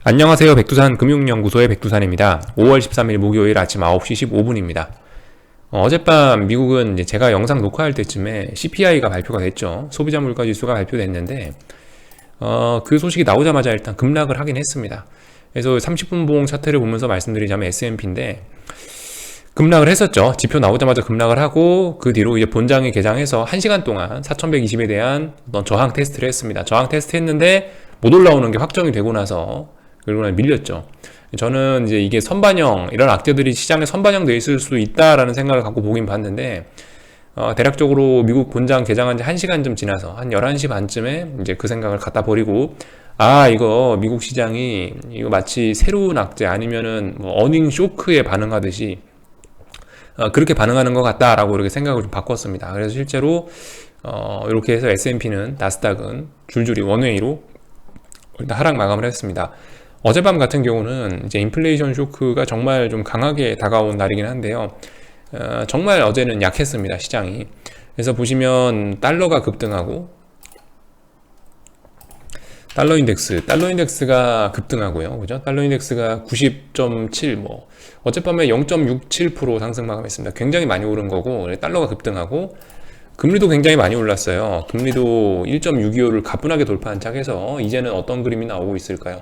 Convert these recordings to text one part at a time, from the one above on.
안녕하세요. 백두산 금융연구소의 백두산입니다. 5월 13일 목요일 아침 9시 15분입니다. 어젯밤 미국은 이제 제가 영상 녹화할 때쯤에 CPI가 발표가 됐죠. 소비자 물가 지수가 발표됐는데 그 소식이 나오자마자 일단 급락을 하긴 했습니다. 그래서 30분 봉 차트를 보면서 말씀드리자면 S&P인데 급락을 했었죠. 지표 나오자마자 급락을 하고 그 뒤로 이제 본장이 개장해서 1시간 동안 4120에 대한 어떤 저항 테스트를 했습니다. 저항 테스트 했는데 못 올라오는 게 확정이 되고 나서 그러고 밀렸죠. 저는 이제 이게 선반영, 이런 악재들이 시장에 선반영돼 있을 수도 있다라는 생각을 갖고 보긴 봤는데, 대략적으로 미국 본장 개장한 지 1시간 좀 지나서 한 11시 반쯤에 이제 그 생각을 갖다 버리고, 이거 미국 시장이 이거 마치 새로운 악재 아니면은 뭐 어닝 쇼크에 반응하듯이 그렇게 반응하는 것 같다라고 이렇게 생각을 좀 바꿨습니다. 그래서 실제로 이렇게 해서 S&P는 나스닥은 줄줄이 원웨이로 일단 하락 마감을 했습니다. 어젯밤 같은 경우는 이제 인플레이션 쇼크가 정말 좀 강하게 다가온 날이긴 한데요. 정말 어제는 약했습니다, 시장이. 그래서 보시면 달러가 급등하고 달러 인덱스가 급등하고요. 그죠? 달러 인덱스가 90.7 어젯밤에 0.67% 상승 마감했습니다. 굉장히 많이 오른 거고 달러가 급등하고 금리도 굉장히 많이 올랐어요. 금리도 1.625를 가뿐하게 돌파한 짝에서 이제는 어떤 그림이 나오고 있을까요?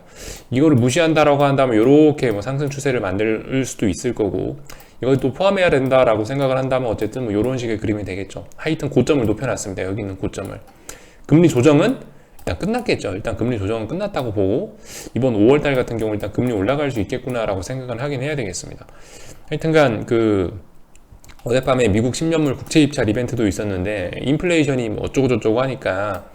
이거를 무시한다라고 한다면 이렇게 상승 추세를 만들 수도 있을 거고 이걸 또 포함해야 된다라고 생각을 한다면 어쨌든 이런 식의 그림이 되겠죠. 하여튼 고점을 높여놨습니다. 여기 있는 고점을. 금리 조정은 일단 끝났겠죠. 일단 금리 조정은 끝났다고 보고 이번 5월달 같은 경우 일단 금리 올라갈 수 있겠구나라고 생각은 하긴 해야 되겠습니다. 하여튼간 어젯밤에 미국 10년물 국채 입찰 이벤트도 있었는데 인플레이션이 어쩌고저쩌고 하니까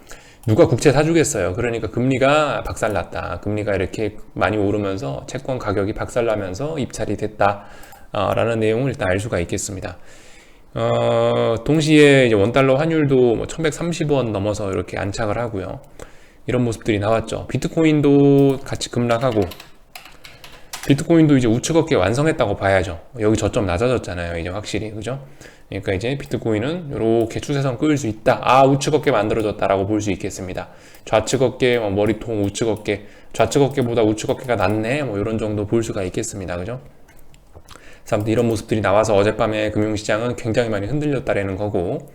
누가 국채 사주겠어요. 그러니까 금리가 박살났다. 금리가 이렇게 많이 오르면서 채권 가격이 박살나면서 입찰이 됐다. 라는 내용을 일단 알 수가 있겠습니다. 동시에 이제 원달러 환율도 1130원 넘어서 이렇게 안착을 하고요. 이런 모습들이 나왔죠. 비트코인도 같이 급락하고 비트코인도 이제 우측 어깨 완성했다고 봐야죠. 여기 저점 낮아졌잖아요. 이제 확실히. 그죠? 그러니까 이제 비트코인은 이렇게 추세선 끌 수 있다. 우측 어깨 만들어졌다라고 볼 수 있겠습니다. 좌측 어깨, 머리통, 우측 어깨, 좌측 어깨보다 우측 어깨가 낫네. 이런 정도 볼 수가 있겠습니다. 그죠? 아무튼 이런 모습들이 나와서 어젯밤에 금융시장은 굉장히 많이 흔들렸다라는 거고,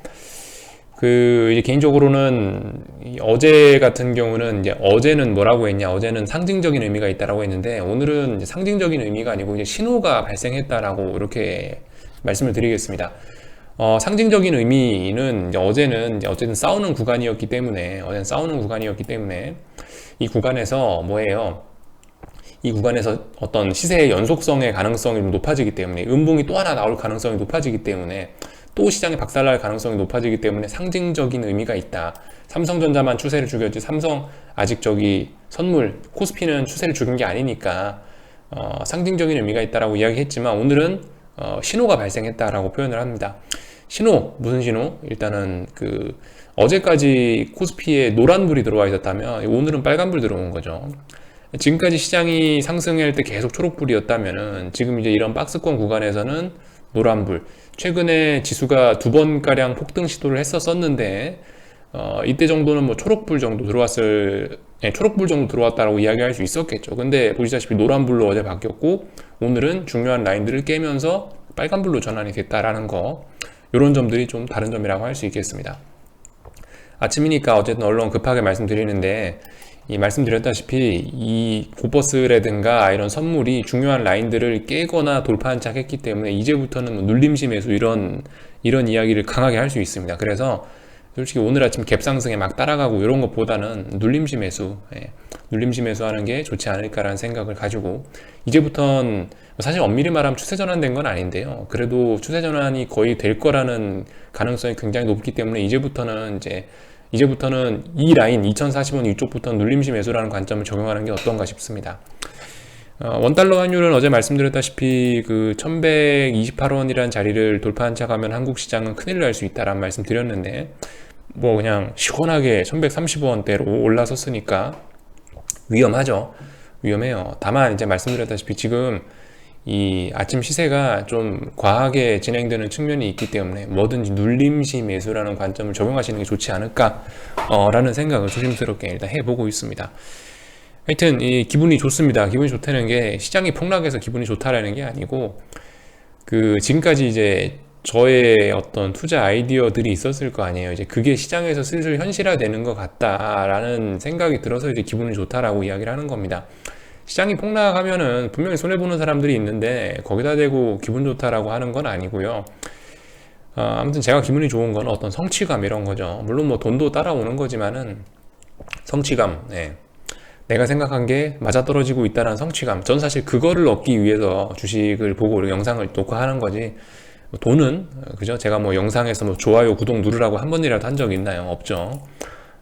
이제 개인적으로는 어제 같은 경우는 이제 어제는 뭐라고 했냐? 어제는 상징적인 의미가 있다라고 했는데 오늘은 이제 상징적인 의미가 아니고 이제 신호가 발생했다라고 이렇게 말씀을 드리겠습니다. 상징적인 의미는 이제 어제는 이제 어쨌든 싸우는 구간이었기 때문에 이 구간에서 뭐예요? 이 구간에서 어떤 시세의 연속성의 가능성이 높아지기 때문에 음봉이 또 하나 나올 가능성이 높아지기 때문에 또 시장에 박살날 가능성이 높아지기 때문에 상징적인 의미가 있다. 삼성전자만 추세를 죽였지 삼성 아직 선물 코스피는 추세를 죽인 게 아니니까 상징적인 의미가 있다라고 이야기했지만 오늘은 신호가 발생했다라고 표현을 합니다. 신호 무슨 신호? 일단은 어제까지 코스피에 노란불이 들어와 있었다면 오늘은 빨간불 들어온 거죠. 지금까지 시장이 상승할 때 계속 초록불이었다면은 지금 이제 이런 박스권 구간에서는 노란불. 최근에 지수가 2번가량 폭등 시도를 했었는데 이때 정도는 초록불 정도 초록불 정도 들어왔다라고 이야기할 수 있었겠죠. 근데 보시다시피 노란불로 어제 바뀌었고 오늘은 중요한 라인들을 깨면서 빨간불로 전환이 됐다라는 거, 이런 점들이 좀 다른 점이라고 할 수 있겠습니다. 아침이니까 어쨌든 언론 급하게 말씀드리는데 말씀드렸다시피 이 고버스라든가 이런 선물이 중요한 라인들을 깨거나 돌파한착했기 때문에 이제부터는 눌림시 매수 이런 이야기를 강하게 할 수 있습니다. 그래서 솔직히 오늘 아침 갭상승에 막 따라가고 이런 것보다는 눌림시 매수하는 게 좋지 않을까라는 생각을 가지고 이제부터는 사실 엄밀히 말하면 추세 전환된 건 아닌데요. 그래도 추세 전환이 거의 될 거라는 가능성이 굉장히 높기 때문에 이제부터는 이 라인 2040원 이쪽부터 눌림시 매수라는 관점을 적용하는 게 어떤가 싶습니다. 원달러 환율은 어제 말씀드렸다시피 1128원이라는 자리를 돌파한착하면 한국 시장은 큰일 날 수 있다라는 말씀 드렸는데 그냥 시원하게 1130원대로 올라섰으니까 위험해요. 다만 이제 말씀드렸다시피 지금 이 아침 시세가 좀 과하게 진행되는 측면이 있기 때문에 뭐든지 눌림시 매수라는 관점을 적용하시는 게 좋지 않을까 라는 생각을 조심스럽게 일단 해보고 있습니다. 하여튼 이 기분이 좋습니다. 기분이 좋다는 게 시장이 폭락해서 기분이 좋다라는 게 아니고, 그 지금까지 이제 저의 어떤 투자 아이디어들이 있었을 거 아니에요. 이제 그게 시장에서 슬슬 현실화되는 것 같다라는 생각이 들어서 이제 기분이 좋다라고 이야기를 하는 겁니다. 시장이 폭락하면은 분명히 손해보는 사람들이 있는데 거기다 대고 기분 좋다라고 하는 건 아니고요. 아무튼 제가 기분이 좋은 건 어떤 성취감 이런 거죠. 물론 뭐 돈도 따라오는 거지만은 성취감, 네. 내가 생각한 게 맞아떨어지고 있다는 성취감. 전 사실 그거를 얻기 위해서 주식을 보고 영상을 녹화하는 거지. 돈은 그죠? 제가 뭐 영상에서 뭐 좋아요, 구독 누르라고 한 번이라도 한 적 있나요? 없죠.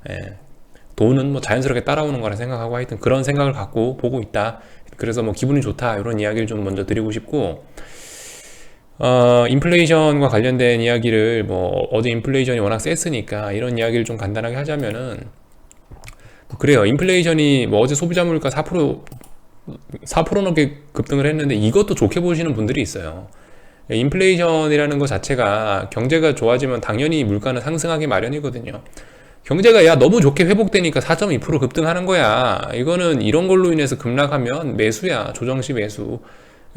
예. 돈은 뭐 자연스럽게 따라오는 거라 생각하고 하여튼 그런 생각을 갖고 보고 있다. 그래서 뭐 기분이 좋다 이런 이야기를 좀 먼저 드리고 싶고, 인플레이션과 관련된 이야기를 뭐 어제 인플레이션이 워낙 셌으니까 이런 이야기를 좀 간단하게 하자면은, 그래요. 인플레이션이 뭐 어제 소비자 물가 4% 넘게 급등을 했는데 이것도 좋게 보시는 분들이 있어요. 인플레이션이라는 것 자체가 경제가 좋아지면 당연히 물가는 상승하기 마련이거든요. 경제가 야 너무 좋게 회복되니까 4.2% 급등하는 거야. 이거는 이런 걸로 인해서 급락하면 매수야. 조정시 매수.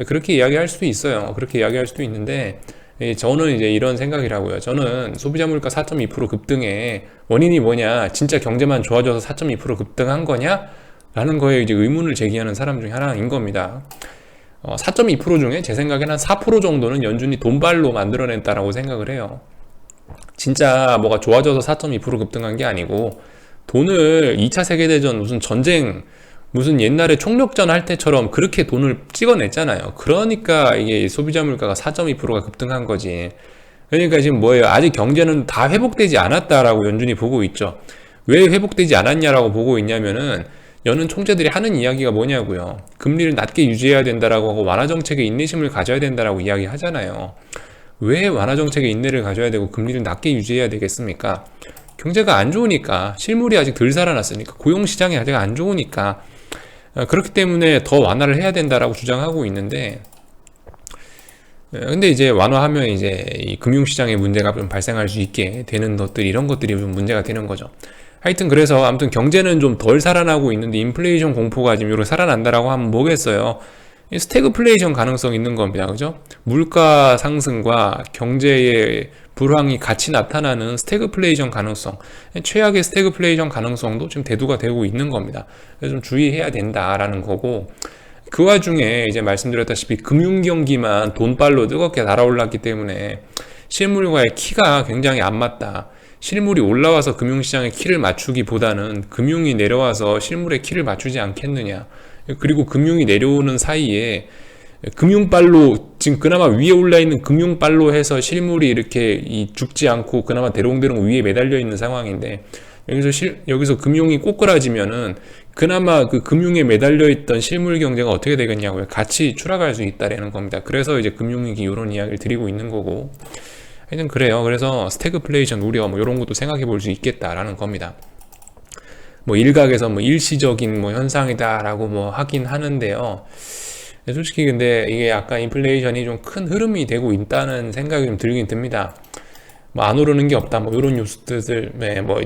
그렇게 이야기할 수도 있어요. 그렇게 이야기할 수도 있는데, 저는 이제 이런 생각이라고요. 저는 소비자 물가 4.2% 급등의 원인이 뭐냐, 진짜 경제만 좋아져서 4.2% 급등한 거냐? 라는 거에 이제 의문을 제기하는 사람 중에 하나인 겁니다. 4.2% 중에 제 생각에는 한 4% 정도는 연준이 돈발로 만들어냈다라고 생각을 해요. 진짜 뭐가 좋아져서 4.2% 급등한 게 아니고, 돈을 2차 세계대전 무슨 전쟁, 무슨 옛날에 총력전 할 때처럼 그렇게 돈을 찍어냈잖아요. 그러니까 이게 소비자 물가가 4.2%가 급등한 거지. 그러니까 지금 뭐예요? 아직 경제는 다 회복되지 않았다라고 연준이 보고 있죠. 왜 회복되지 않았냐라고 보고 있냐면은, 연은 총재들이 하는 이야기가 뭐냐고요. 금리를 낮게 유지해야 된다라고 하고 완화 정책에 인내심을 가져야 된다라고 이야기 하잖아요. 왜 완화 정책에 인내를 가져야 되고 금리를 낮게 유지해야 되겠습니까? 경제가 안 좋으니까, 실물이 아직 덜 살아났으니까, 고용시장이 아직 안 좋으니까, 그렇기 때문에 더 완화를 해야 된다라고 주장하고 있는데, 근데 이제 완화하면 이제 이 금융시장에 문제가 좀 발생할 수 있게 되는 것들, 이런 것들이 좀 문제가 되는 거죠. 하여튼 그래서 아무튼 경제는 좀 덜 살아나고 있는데 인플레이션 공포가 지금 이렇게 살아난다라고 하면 뭐겠어요? 스태그플레이션 가능성이 있는 겁니다. 그죠? 물가 상승과 경제의 불황이 같이 나타나는 스태그플레이션 가능성, 최악의 스태그플레이션 가능성도 지금 대두가 되고 있는 겁니다. 그래서 좀 주의해야 된다라는 거고, 그 와중에 이제 말씀드렸다시피 금융경기만 돈발로 뜨겁게 날아올랐기 때문에 실물과의 키가 굉장히 안 맞다. 실물이 올라와서 금융시장의 키를 맞추기보다는 금융이 내려와서 실물의 키를 맞추지 않겠느냐. 그리고 금융이 내려오는 사이에 금융발로, 지금 그나마 위에 올라있는 금융발로 해서 실물이 이렇게 죽지 않고 그나마 대롱대롱 위에 매달려 있는 상황인데, 여기서 금융이 꼬꾸라지면은 그나마 그 금융에 매달려 있던 실물 경제가 어떻게 되겠냐고요. 같이 추락할 수 있다라는 겁니다. 그래서 이제 금융위기 이런 이야기를 드리고 있는 거고, 하여튼 그래요. 그래서 스태그플레이션 우려 뭐 이런 것도 생각해 볼 수 있겠다라는 겁니다. 뭐 일각에서 뭐 일시적인 뭐 현상이다라고 뭐 하긴 하는데요. 솔직히 근데 이게 약간 인플레이션이 좀 큰 흐름이 되고 있다는 생각이 좀 들긴 듭니다. 뭐 안 오르는 게 없다 뭐 이런 뉴스들, 네, 뭐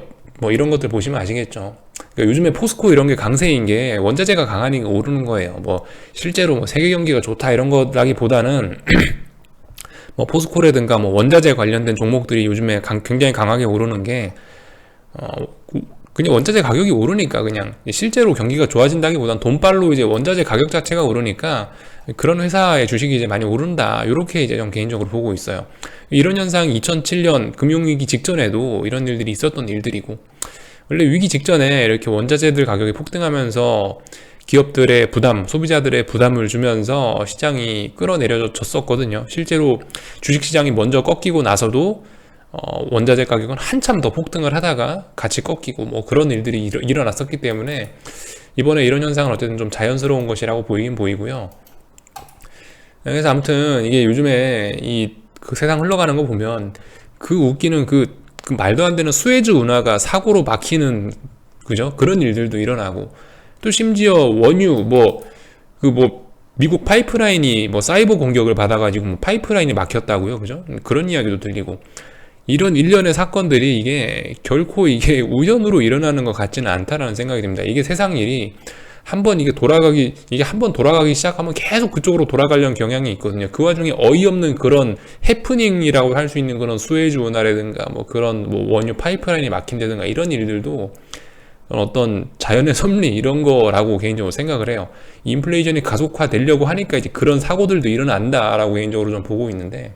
이런 것들 보시면 아시겠죠. 그러니까 요즘에 포스코 이런 게 강세인 게 원자재가 강하니까 오르는 거예요. 뭐 실제로 뭐 세계 경기가 좋다 이런 거라기보다는 뭐 포스코라든가 뭐 원자재 관련된 종목들이 요즘에 굉장히 강하게 오르는 게, 그냥 원자재 가격이 오르니까, 그냥 실제로 경기가 좋아진다기보단 돈발로 이제 원자재 가격 자체가 오르니까 그런 회사의 주식이 이제 많이 오른다, 이렇게 이제 좀 개인적으로 보고 있어요. 이런 현상이 2007년 금융위기 직전에도 이런 일들이 있었던 일들이고, 원래 위기 직전에 이렇게 원자재들 가격이 폭등하면서 기업들의 부담, 소비자들의 부담을 주면서 시장이 끌어내려졌었거든요. 실제로 주식시장이 먼저 꺾이고 나서도 원자재 가격은 한참 더 폭등을 하다가 같이 꺾이고 뭐 그런 일들이 일어났었기 때문에 이번에 이런 현상은 어쨌든 좀 자연스러운 것이라고 보이긴 보이고요. 그래서 아무튼 이게 요즘에 그 세상 흘러가는 거 보면 그 웃기는 그 말도 안 되는 수에즈 운하가 사고로 막히는, 그죠? 그런 일들도 일어나고, 또 심지어 원유 미국 파이프라인이 뭐 사이버 공격을 받아가지고 뭐 파이프라인이 막혔다고요, 그죠? 그런 이야기도 들리고, 이런 일련의 사건들이 이게 결코 이게 우연으로 일어나는 것 같지는 않다라는 생각이 듭니다. 이게 세상 일이 한번 이게 한번 돌아가기 시작하면 계속 그쪽으로 돌아가려는 경향이 있거든요. 그 와중에 어이없는 그런 해프닝이라고 할 수 있는 그런 수에즈 운하라든가 뭐 그런 뭐 원유 파이프라인이 막힌다든가 이런 일들도 어떤 자연의 섭리 이런 거라고 개인적으로 생각을 해요. 인플레이션이 가속화되려고 하니까 이제 그런 사고들도 일어난다라고 개인적으로 좀 보고 있는데,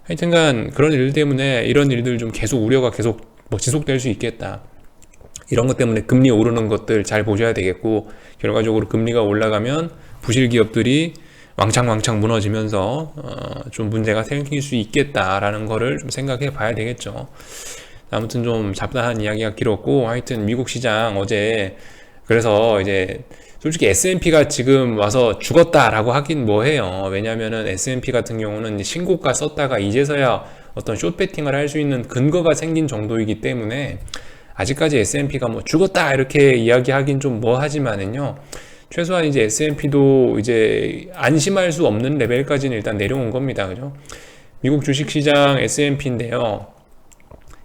하여튼간 그런 일 때문에 이런 일들 좀 계속 우려가 계속 뭐 지속될 수 있겠다. 이런 것 때문에 금리 오르는 것들 잘 보셔야 되겠고, 결과적으로 금리가 올라가면 부실 기업들이 왕창 무너지면서 좀 문제가 생길 수 있겠다라는 거를 좀 생각해 봐야 되겠죠. 아무튼 좀 잡다한 이야기가 길었고, 하여튼 미국 시장 어제 그래서 이제 솔직히 S&P가 지금 와서 죽었다라고 하긴 뭐해요. 왜냐면은 S&P 같은 경우는 신고가 썼다가 이제서야 어떤 숏배팅을 할 수 있는 근거가 생긴 정도이기 때문에 아직까지 S&P가 뭐 죽었다 이렇게 이야기하긴 좀 뭐하지만은요, 최소한 이제 S&P도 이제 안심할 수 없는 레벨까지는 일단 내려온 겁니다. 그죠? 미국 주식시장 S&P인데요.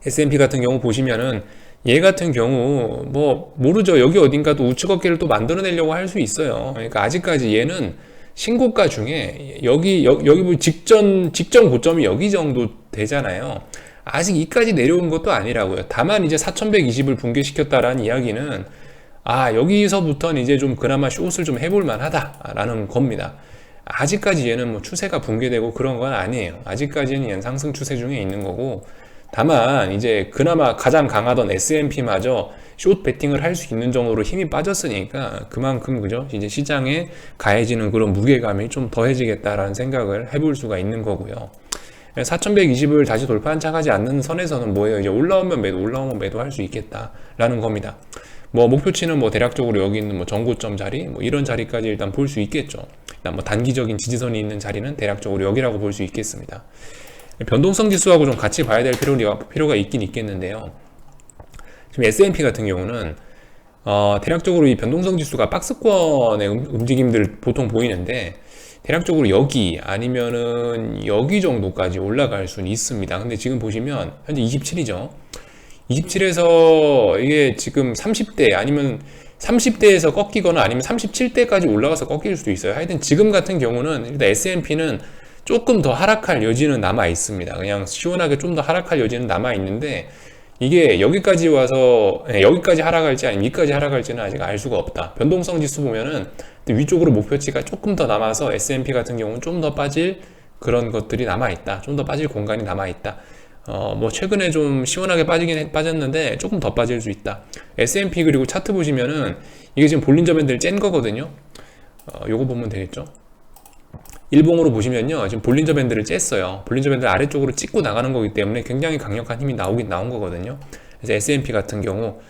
S&P 같은 경우 보시면은 얘 같은 경우 뭐 모르죠. 여기 어딘가 또 우측 어깨를 또 만들어내려고 할 수 있어요. 그러니까 아직까지 얘는 신고가 중에 여기 뭐 직전 고점이 여기 정도 되잖아요. 아직 이까지 내려온 것도 아니라고요. 다만 이제 4120을 붕괴시켰다라는 이야기는 여기서부터는 이제 좀 그나마 숏을 좀 해볼 만하다라는 겁니다. 아직까지 얘는 뭐 추세가 붕괴되고 그런 건 아니에요. 아직까지는 얘는 상승 추세 중에 있는 거고, 다만 이제 그나마 가장 강하던 S&P마저 숏 베팅을 할 수 있는 정도로 힘이 빠졌으니까 그만큼 그죠? 이제 시장에 가해지는 그런 무게감이 좀 더해지겠다라는 생각을 해볼 수가 있는 거고요. 4120을 다시 돌파한착하지 않는 선에서는 뭐예요? 이제 올라오면 매도 할 수 있겠다라는 겁니다. 뭐 목표치는 뭐 대략적으로 여기 있는 뭐 전고점 자리 뭐 이런 자리까지 일단 볼 수 있겠죠. 일단 뭐 단기적인 지지선이 있는 자리는 대략적으로 여기라고 볼 수 있겠습니다. 변동성 지수하고 좀 같이 봐야 될 필요가 있긴 있겠는데요. 지금 S&P 같은 경우는 대략적으로 이 변동성 지수가 박스권의 움직임들 보통 보이는데, 대략적으로 여기 아니면은 여기 정도까지 올라갈 수는 있습니다. 근데 지금 보시면 현재 27이죠. 27에서 이게 지금 30대 아니면 30대에서 꺾이거나 아니면 37대까지 올라가서 꺾일 수도 있어요. 하여튼 지금 같은 경우는 일단 S&P는 조금 더 하락할 여지는 남아 있습니다. 그냥 시원하게 좀 더 하락할 여지는 남아 있는데, 이게 여기까지 와서 여기까지 하락할지 아니면 여기까지 하락할지는 아직 알 수가 없다. 변동성 지수 보면은 위쪽으로 목표치가 조금 더 남아서 S&P 같은 경우는 좀 더 빠질 그런 것들이 남아 있다. 좀 더 빠질 공간이 남아 있다. 뭐 최근에 좀 시원하게 빠졌는데 조금 더 빠질 수 있다. S&P 그리고 차트 보시면은 이게 지금 볼린저 밴드를 짠 거거든요. 요거 보면 되겠죠. 일봉으로 보시면요, 지금 볼린저 밴드를 쬐어요. 볼린저 밴드를 아래쪽으로 찍고 나가는 거기 때문에 굉장히 강력한 힘이 나온 거거든요. 그래서 S&P 같은 경우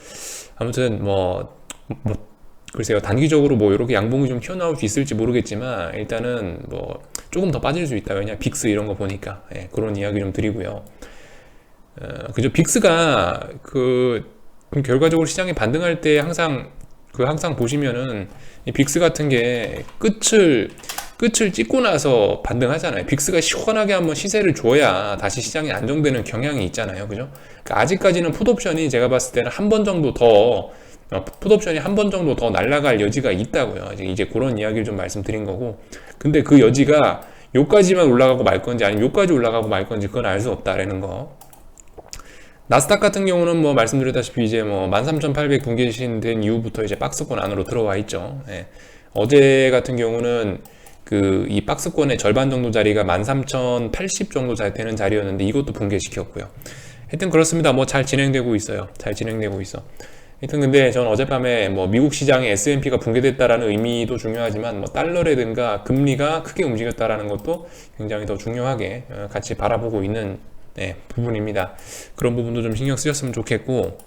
아무튼 글쎄요, 단기적으로 뭐 이렇게 양봉이 좀 튀어나올 수 있을지 모르겠지만 일단은 뭐 조금 더 빠질 수 있다. 왜냐, 빅스 이런 거 보니까 그런 이야기 좀 드리고요. 그죠? 빅스가 결과적으로 시장이 반등할 때 항상 보시면은 이 빅스 같은 게 끝을 찍고 나서 반등하잖아요. 빅스가 시원하게 한번 시세를 줘야 다시 시장이 안정되는 경향이 있잖아요. 그죠? 그러니까 아직까지는 풋옵션이 제가 봤을 때는 한 번 정도 더 날아갈 여지가 있다고요. 이제 그런 이야기를 좀 말씀드린 거고. 근데 그 여지가 요까지만 올라가고 말 건지 아니면 요까지 올라가고 말 건지 그건 알 수 없다라는 거. 나스닥 같은 경우는 뭐 말씀드렸다시피 이제 뭐 13,800 붕괴된 이후부터 이제 박스권 안으로 들어와 있죠. 어제 같은 경우는 이 박스권의 절반 정도 자리가 13,080 정도 되는 자리였는데 이것도 붕괴시켰고요. 하여튼 그렇습니다. 뭐 잘 진행되고 있어요. 하여튼 근데 전 어젯밤에 뭐 미국 시장의 S&P가 붕괴됐다라는 의미도 중요하지만 뭐 달러라든가 금리가 크게 움직였다라는 것도 굉장히 더 중요하게 같이 바라보고 있는 부분입니다. 그런 부분도 좀 신경 쓰셨으면 좋겠고,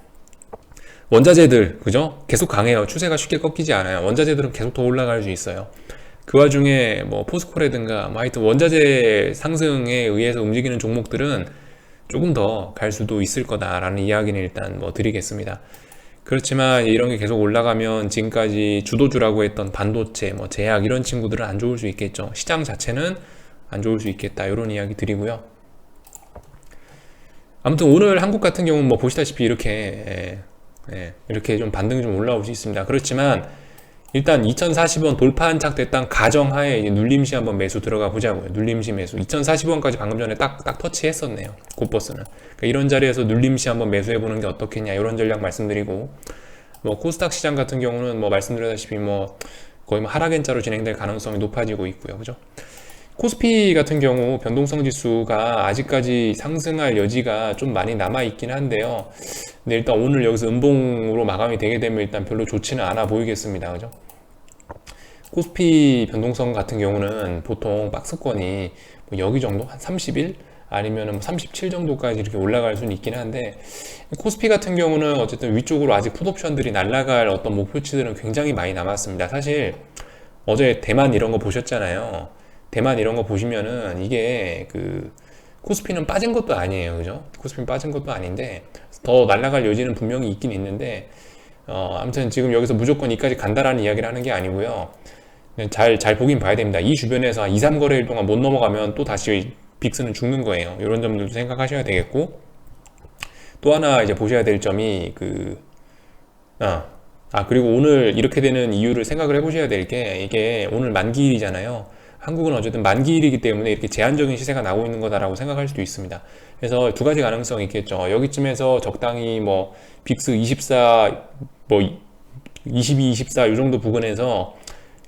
원자재들 그죠? 계속 강해요. 추세가 쉽게 꺾이지 않아요. 원자재들은 계속 더 올라갈 수 있어요. 그 와중에 뭐 포스코라든가 뭐 하여튼 원자재 상승에 의해서 움직이는 종목들은 조금 더 갈 수도 있을 거다라는 이야기는 일단 뭐 드리겠습니다. 그렇지만 이런 게 계속 올라가면 지금까지 주도주라고 했던 반도체, 뭐 제약 이런 친구들은 안 좋을 수 있겠죠. 시장 자체는 안 좋을 수 있겠다. 이런 이야기 드리고요. 아무튼 오늘 한국 같은 경우는 뭐 보시다시피 이렇게 좀 반등이 좀 올라올 수 있습니다. 그렇지만 일단 2040원 돌파 안착됐던 가정하에 이제 눌림시 한번 매수 들어가 보자고요. 눌림시 매수 2040원까지 방금 전에 딱 터치했었네요. 고버스는. 그러니까 이런 자리에서 눌림시 한번 매수해 보는 게 어떻겠냐 이런 전략 말씀드리고, 뭐 코스닥 시장 같은 경우는 뭐 말씀드렸다시피 뭐 거의 뭐 하락연자로 진행될 가능성이 높아지고 있고요. 그죠? 코스피 같은 경우 변동성 지수가 아직까지 상승할 여지가 좀 많이 남아 있긴 한데요. 근데 일단 오늘 여기서 음봉으로 마감이 되게 되면 일단 별로 좋지는 않아 보이겠습니다. 그죠? 코스피 변동성 같은 경우는 보통 박스권이 뭐 여기 정도 한 31 아니면 37 정도까지 이렇게 올라갈 수는 있긴 한데, 코스피 같은 경우는 어쨌든 위쪽으로 아직 풋옵션들이 날아갈 어떤 목표치들은 굉장히 많이 남았습니다. 사실 어제 대만 이런 거 보셨잖아요. 대만 이런 거 보시면은 이게 그 코스피는 빠진 것도 아니에요. 그죠? 코스피는 빠진 것도 아닌데 더 날아갈 여지는 분명히 있긴 있는데, 아무튼 지금 여기서 무조건 이까지 간다라는 이야기를 하는 게 아니고요. 잘 보긴 봐야 됩니다. 이 주변에서 한 2, 3거래일 동안 못 넘어가면 또 다시 빅스는 죽는 거예요. 이런 점들도 생각하셔야 되겠고, 또 하나 이제 보셔야 될 점이 그리고 오늘 이렇게 되는 이유를 생각을 해보셔야 될 게, 이게 오늘 만기일이잖아요. 한국은 어쨌든 만기일이기 때문에 이렇게 제한적인 시세가 나오고 있는 거다라고 생각할 수도 있습니다. 그래서 두 가지 가능성이 있겠죠. 여기쯤에서 적당히 뭐 빅스 24, 뭐 22, 24 이 정도 부근에서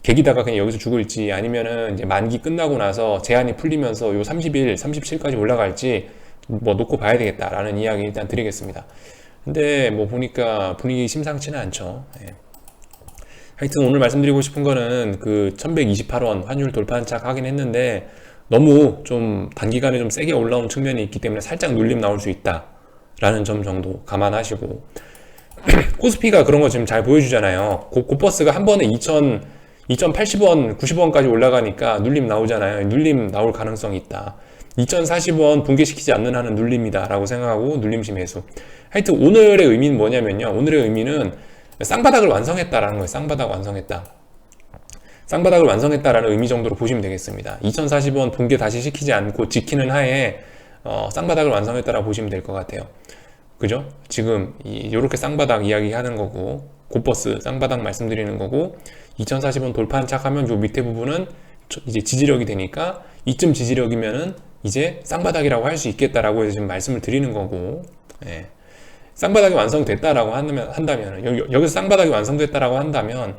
개기다가 그냥 여기서 죽을지, 아니면은 이제 만기 끝나고 나서 제한이 풀리면서 요 31, 37까지 올라갈지 뭐 놓고 봐야 되겠다라는 이야기 일단 드리겠습니다. 근데 뭐 보니까 분위기 심상치는 않죠. 예. 하여튼 오늘 말씀드리고 싶은 거는 그 1128원 환율 돌파 안착 하긴 했는데 너무 좀 단기간에 좀 세게 올라온 측면이 있기 때문에 살짝 눌림 나올 수 있다 라는 점 정도 감안하시고, 코스피가 그런 거 지금 잘 보여주잖아요. 고버스가 한 번에 2080원, 90원까지 올라가니까 눌림 나오잖아요. 눌림 나올 가능성이 있다. 2040원 붕괴시키지 않는 한은 눌림이다 라고 생각하고 눌림시 매수. 하여튼 오늘의 의미는 뭐냐면요, 오늘의 의미는 쌍바닥을 완성했다라는 거예요. 쌍바닥 완성했다. 쌍바닥을 완성했다라는 의미 정도로 보시면 되겠습니다. 2040원 붕괴 다시 시키지 않고 지키는 하에 쌍바닥을 완성했다라고 보시면 될 것 같아요. 그죠? 지금 요렇게 쌍바닥 이야기하는 거고, 고버스 쌍바닥 말씀드리는 거고, 2040원 돌파 안착하면 요 밑에 부분은 이제 지지력이 되니까 이쯤 지지력이면은 이제 쌍바닥이라고 할 수 있겠다라고 해서 지금 말씀을 드리는 거고, 예. 쌍바닥이 완성됐다라고 한다면, 여기서 쌍바닥이 완성됐다라고 한다면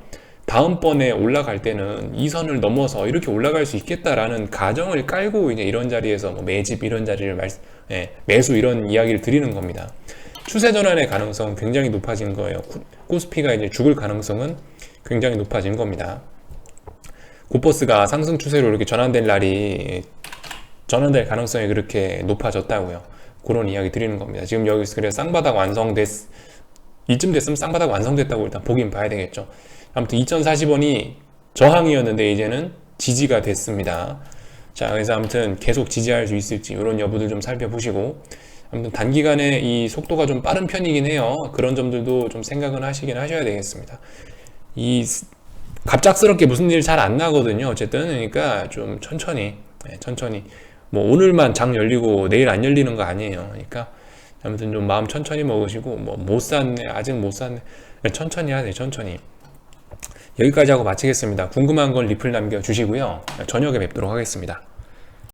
다음번에 올라갈 때는 이 선을 넘어서 이렇게 올라갈 수 있겠다라는 가정을 깔고 이제 이런 자리에서 뭐 매집 이런 자리를 매수 이런 이야기를 드리는 겁니다. 추세 전환의 가능성은 굉장히 높아진 거예요. 코스피가 이제 죽을 가능성은 굉장히 높아진 겁니다. 고버스가 상승 추세로 이렇게 전환될 가능성이 그렇게 높아졌다고요. 그런 이야기 드리는 겁니다. 지금 여기서 그래서 쌍바닥 이쯤 됐으면 쌍바닥 완성됐다고 일단 보긴 봐야 되겠죠. 아무튼 2040원이 저항이었는데 이제는 지지가 됐습니다. 자, 그래서 아무튼 계속 지지할 수 있을지 이런 여부들 좀 살펴보시고, 아무튼 단기간에 이 속도가 좀 빠른 편이긴 해요. 그런 점들도 좀 생각은 하시긴 하셔야 되겠습니다. 갑작스럽게 무슨 일 잘 안 나거든요. 어쨌든 그러니까 좀 천천히 뭐 오늘만 장 열리고 내일 안 열리는 거 아니에요. 그러니까 아무튼 좀 마음 천천히 먹으시고, 뭐 못 샀네 아직 못 샀네 천천히 하세요. 천천히. 여기까지 하고 마치겠습니다. 궁금한 건 리플 남겨주시고요. 저녁에 뵙도록 하겠습니다.